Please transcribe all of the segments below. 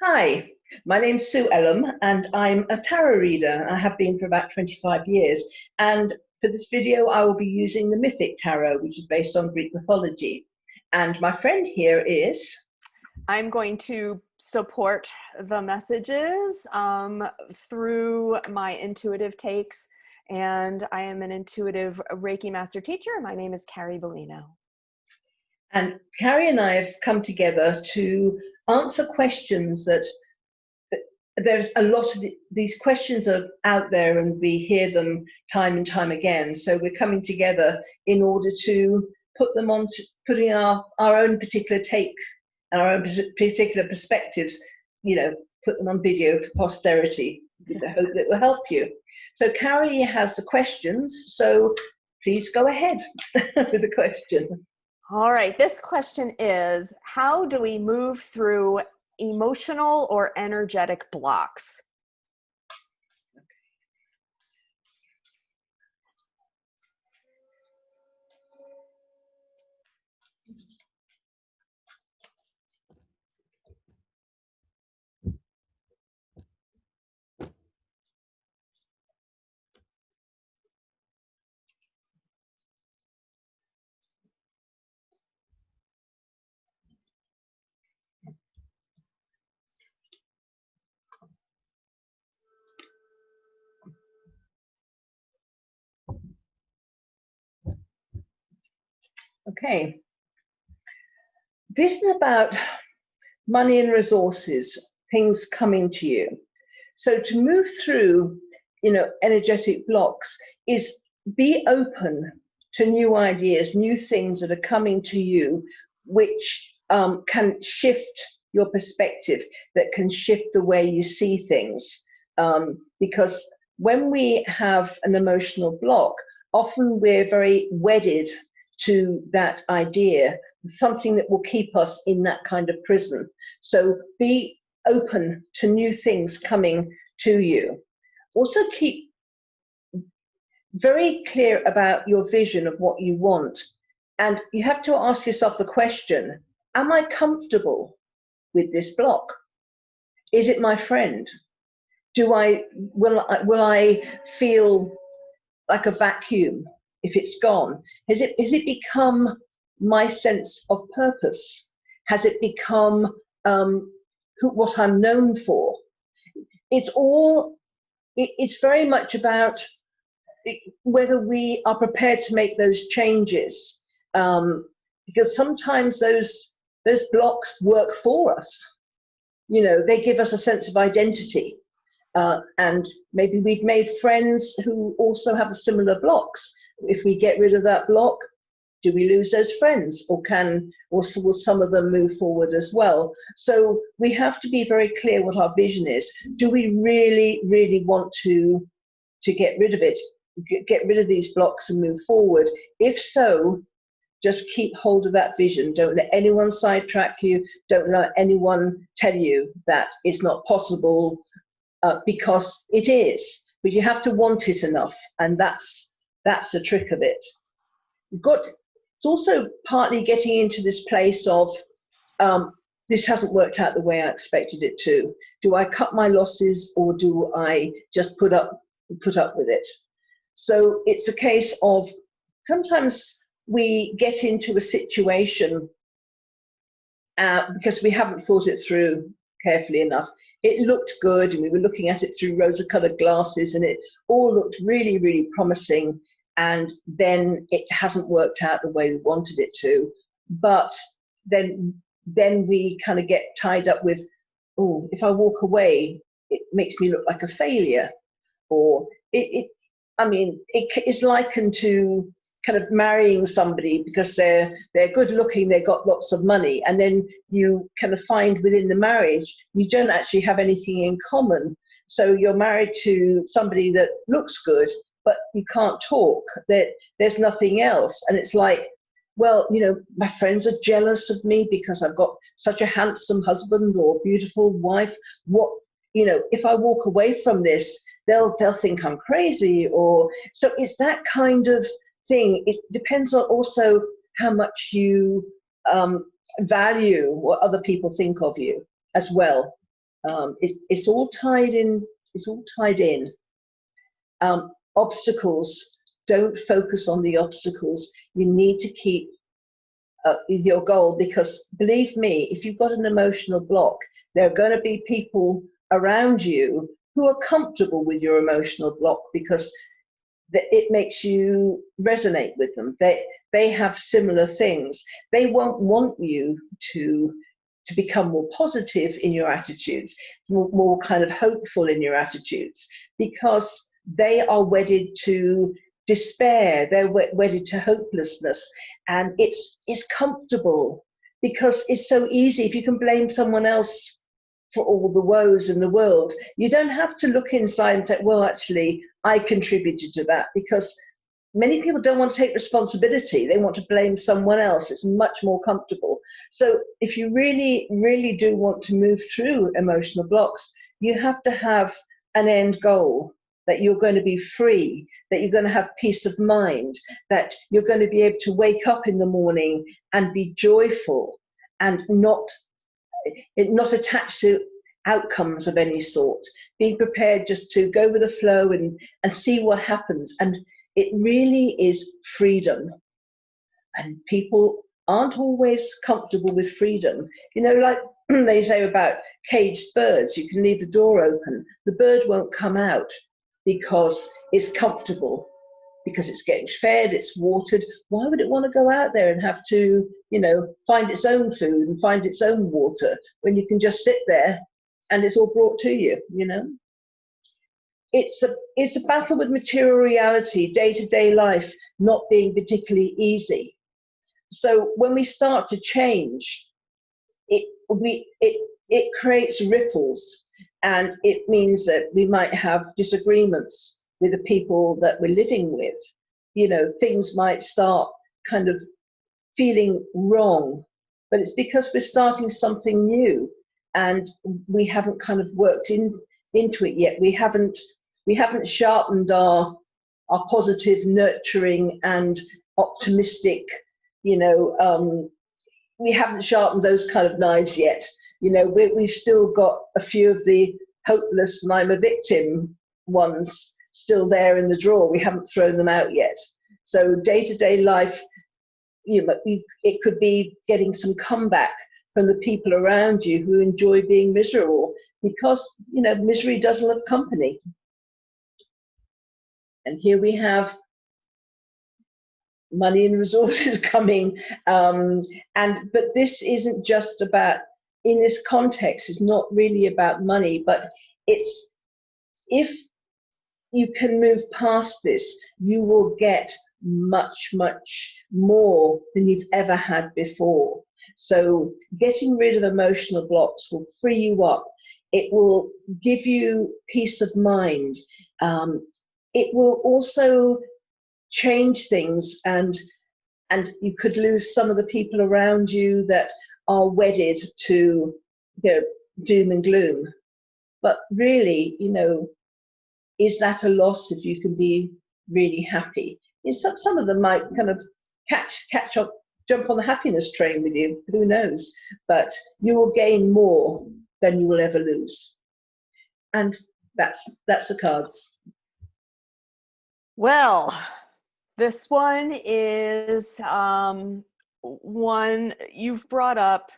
Hi, my name's Sue Ellam and I'm a tarot reader. I have been for about 25 years. And for this video, I will be using the Mythic Tarot, which is based on Greek mythology. And my friend here is... I'm going to support the messages through my intuitive takes. And I am an intuitive Reiki master teacher. My name is Carrie Beleno. And Carrie and I have come together to answer questions that there's a lot of these questions are out there and we hear them time and time again. So we're coming together in order to put them on, putting our own particular take and our own particular perspectives, put them on video for posterity with the hope that will help you. So Carrie has the questions, so please go ahead with the question. All right, this question is, how do we move through emotional or energetic blocks? Okay. This is about money and resources, things coming to you. So to move through, energetic blocks is be open to new ideas, new things that are coming to you, which can shift your perspective, that can shift the way you see things. Because when we have an emotional block, often we're very wedded to that idea, something that will keep us in that kind of prison. So be open to new things coming to you. Also keep very clear about your vision of what you want. And you have to ask yourself the question, am I comfortable with this block? Is it my friend? Will I feel like a vacuum if it's gone? Has it become my sense of purpose? Has it become what I'm known for? It's very much about whether we are prepared to make those changes, because sometimes those blocks work for us. They give us a sense of identity, and maybe we've made friends who also have similar blocks. If we get rid of that block, do we lose those friends, or will some of them move forward as well? So we have to be very clear what our vision is. Do we really, really want to get rid of it, get rid of these blocks and move forward? If so, just keep hold of that vision. Don't let anyone sidetrack you. Don't let anyone tell you that it's not possible, because it is. But you have to want it enough, and that's the trick of it. It's also partly getting into this place of, this hasn't worked out the way I expected it to. Do I cut my losses, or do I just put up with it? So it's a case of, sometimes we get into a situation because we haven't thought it through carefully enough. It looked good, and we were looking at it through rose-colored glasses, and it all looked really, really promising. And then it hasn't worked out the way we wanted it to. But then we kind of get tied up with, oh, if I walk away, it makes me look like a failure. Or it is likened to kind of marrying somebody because they're good looking, they've got lots of money, and then you kind of find within the marriage you don't actually have anything in common. So you're married to somebody that looks good, but you can't talk, there's nothing else. And it's like, well, my friends are jealous of me because I've got such a handsome husband or beautiful wife. What, if I walk away from this, they'll think I'm crazy. Or so it's that kind of thing. It depends on also how much you value what other people think of you as well. It's all tied in. It's all tied in. Obstacles. Don't focus on the obstacles. You need to keep with your goal, because believe me, if you've got an emotional block, there are going to be people around you who are comfortable with your emotional block because it makes you resonate with them. They have similar things. They won't want you to become more positive in your attitudes, more kind of hopeful in your attitudes, because they are wedded to despair. They're wedded to hopelessness, and it's comfortable because it's so easy. If you can blame someone else for all the woes in the world, you don't have to look inside and say, well, actually, I contributed to that, because many people don't want to take responsibility. They want to blame someone else. It's much more comfortable. So if you really, really do want to move through emotional blocks, you have to have an end goal, that you're going to be free, that you're going to have peace of mind, that you're going to be able to wake up in the morning and be joyful and not attached to outcomes of any sort, being prepared just to go with the flow and see what happens. And it really is freedom. And people aren't always comfortable with freedom. You know, like they say about caged birds, you can leave the door open. The bird won't come out because it's comfortable, because it's getting fed, it's watered. Why would it want to go out there and have to, you know, find its own food and find its own water when you can just sit there and it's all brought to you, you know? It's a battle with material reality, day-to-day life not being particularly easy. So when we start to change, it creates ripples, and it means that we might have disagreements with the people that we're living with. You know, things might start kind of feeling wrong, but it's because we're starting something new and we haven't kind of worked into it yet. We haven't sharpened our positive, nurturing and optimistic, you know, we haven't sharpened those kind of knives yet. You know, we've still got a few of the hopeless and I'm a victim ones still there in the drawer. We haven't thrown them out yet. So day-to-day life, you know, it could be getting some comeback from the people around you who enjoy being miserable, because, you know, misery does love company. And here we have money and resources coming. But this isn't just about, in this context, it's not really about money, but it's, if you can move past this, you will get much, much more than you've ever had before. So getting rid of emotional blocks will free you up. It will give you peace of mind. It will also change things, and you could lose some of the people around you that are wedded to, you know, doom and gloom. But really, you know, is that a loss if you can be really happy? You know, some of them might kind of catch up, jump on the happiness train with you, who knows? But you will gain more than you will ever lose. And that's the cards. Well, this one is one you've brought up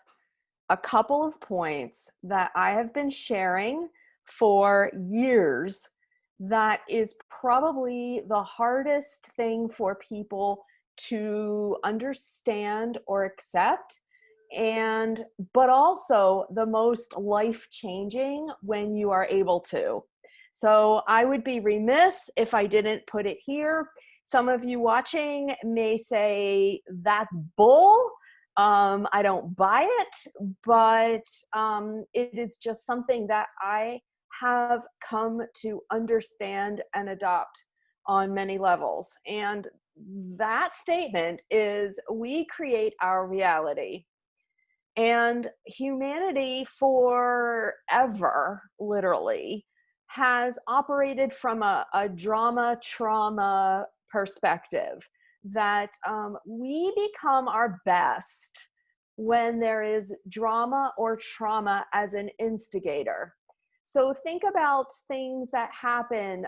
a couple of points that I have been sharing for years. That is probably the hardest thing for people to understand or accept, but also the most life-changing when you are able to. So I would be remiss if I didn't put it here. Some of you watching may say, that's bull. I don't buy it, but it is just something that I have come to understand and adopt on many levels. And that statement is, we create our reality. And humanity forever, literally, has operated from a drama trauma perspective, that we become our best when there is drama or trauma as an instigator. So think about things that happen,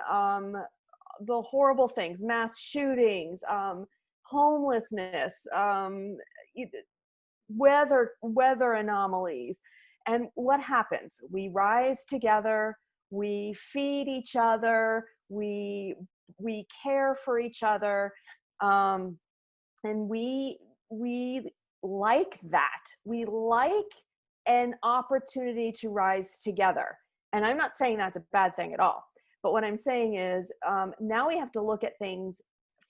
the horrible things, mass shootings, homelessness, weather anomalies. And what happens? We rise together, we feed each other, we care for each other, and we like that. We like an opportunity to rise together. And I'm not saying that's a bad thing at all. But what I'm saying is now we have to look at things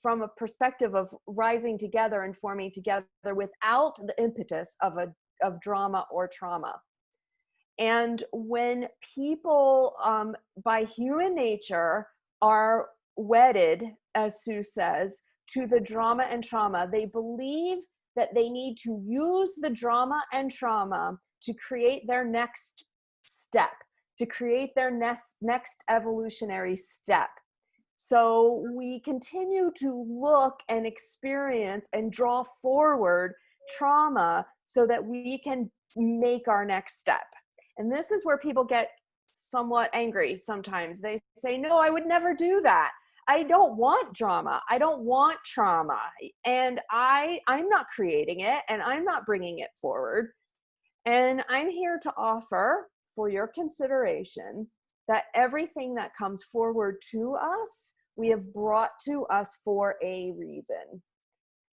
from a perspective of rising together and forming together without the impetus of drama or trauma. And when people, by human nature, are wedded, as Sue says, to the drama and trauma, they believe that they need to use the drama and trauma to create their next step, to create their next evolutionary step. So we continue to look and experience and draw forward trauma so that we can make our next step. And this is where people get somewhat angry sometimes. They say, no, I would never do that. I don't want drama. I don't want trauma. And I'm not creating it, and I'm not bringing it forward. And I'm here to offer for your consideration that everything that comes forward to us, we have brought to us for a reason.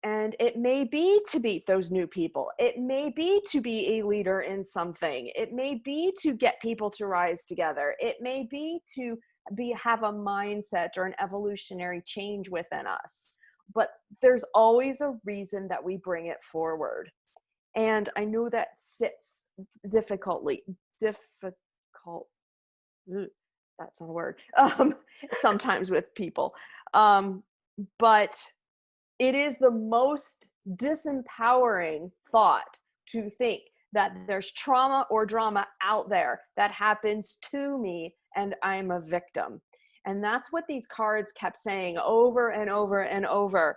And it may be to meet those new people. It may be to be a leader in something. It may be to get people to rise together. It may be to have a mindset or an evolutionary change within us. But there's always a reason that we bring it forward. And I know that sits difficult, that's not a word, sometimes with people. But it is the most disempowering thought to think that there's trauma or drama out there that happens to me and I'm a victim. And that's what these cards kept saying over and over and over,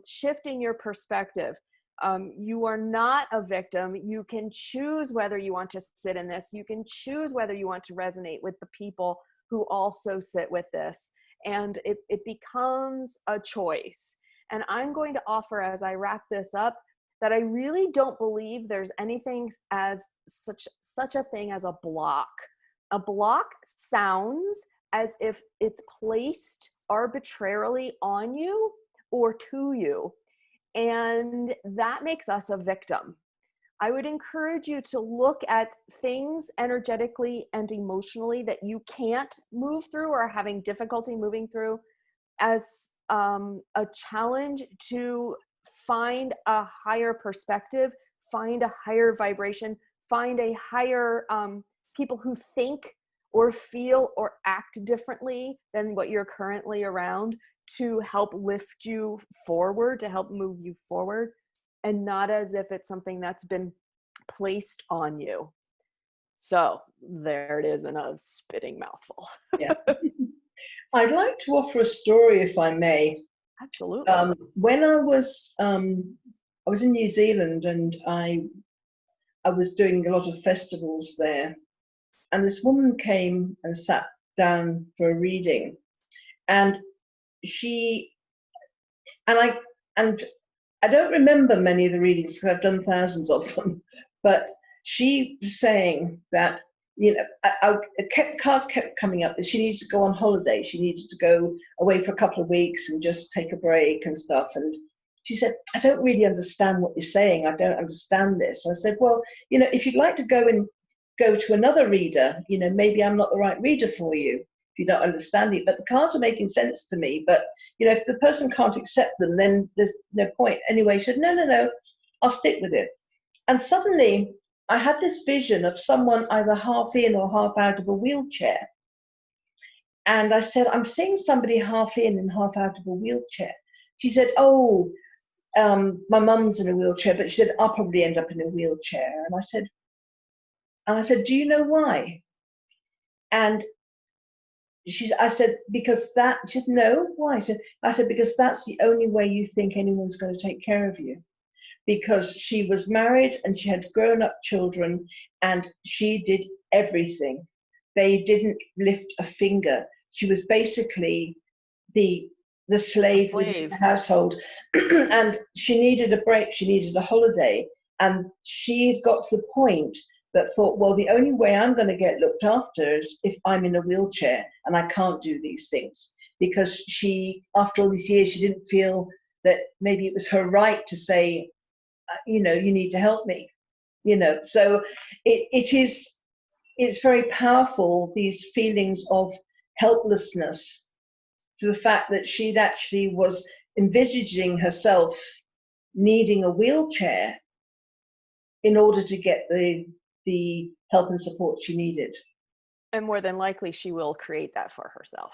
shifting your perspective. You are not a victim. You can choose whether you want to sit in this. You can choose whether you want to resonate with the people who also sit with this. And it becomes a choice. And I'm going to offer, as I wrap this up, that I really don't believe there's anything as such a thing as a block. A block sounds as if it's placed arbitrarily on you or to you. And that makes us a victim. I would encourage you to look at things energetically and emotionally that you can't move through or are having difficulty moving through as a challenge to find a higher perspective, find a higher vibration, find a higher people who think or feel or act differently than what you're currently around, to help lift you forward, to help move you forward, and not as if it's something that's been placed on you. So there it is in a spitting mouthful. Yeah. I'd like to offer a story, if I may. Absolutely. When I was in New Zealand, and I was doing a lot of festivals there, and this woman came and sat down for a reading, and I don't remember many of the readings because I've done thousands of them, but she was saying that, cards kept coming up that she needed to go on holiday. She needed to go away for a couple of weeks and just take a break and stuff. And she said, I don't really understand what you're saying. I don't understand this. I said, well, if you'd like to go to another reader, maybe I'm not the right reader for you if you don't understand it. But the cards are making sense to me. But, if the person can't accept them, then there's no point. Anyway, she said, no, I'll stick with it. And suddenly I had this vision of someone either half in or half out of a wheelchair. And I said, I'm seeing somebody half in and half out of a wheelchair. She said, oh, my mum's in a wheelchair, but she said, I'll probably end up in a wheelchair. And I said, do you know why? And I said, because that, she said, no, why? I said, because that's the only way you think anyone's going to take care of you. because she was married and she had grown-up children, and she did everything. They didn't lift a finger. She was basically the slave within the household. And she needed a break, she needed a holiday. And she had got to the point that thought, well, the only way I'm going to get looked after is if I'm in a wheelchair and I can't do these things. Because she, after all these years, she didn't feel that maybe it was her right to say, you know, you need to help me, you know. So it's very powerful, these feelings of helplessness, to the fact that she'd actually was envisaging herself needing a wheelchair in order to get the help and support she needed. And more than likely, she will create that for herself.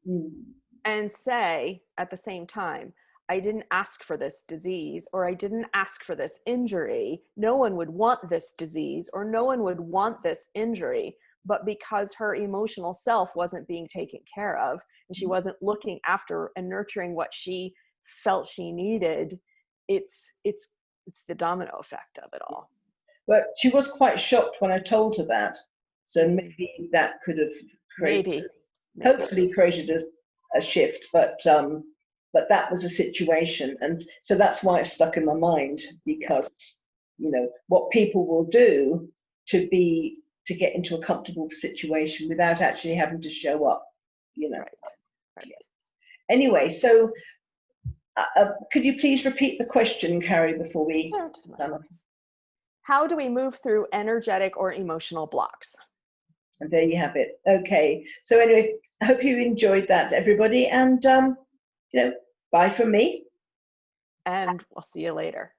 Mm. And say at the same time, I didn't ask for this disease, or I didn't ask for this injury. No one would want this disease, or no one would want this injury. But because her emotional self wasn't being taken care of, and she wasn't looking after and nurturing what she felt she needed, it's the domino effect of it all. But she was quite shocked when I told her that. So maybe that could have created, hopefully created a shift. But that was a situation, and so that's why it stuck in my mind, because you know what people will do to get into a comfortable situation without actually having to show up, you know. Right. Yeah. Anyway, so could you please repeat the question, Carrie, before we? Certainly. How do we move through energetic or emotional blocks? And there you have it. Okay. So anyway, I hope you enjoyed that, everybody, and you know, bye from me. And we'll see you later.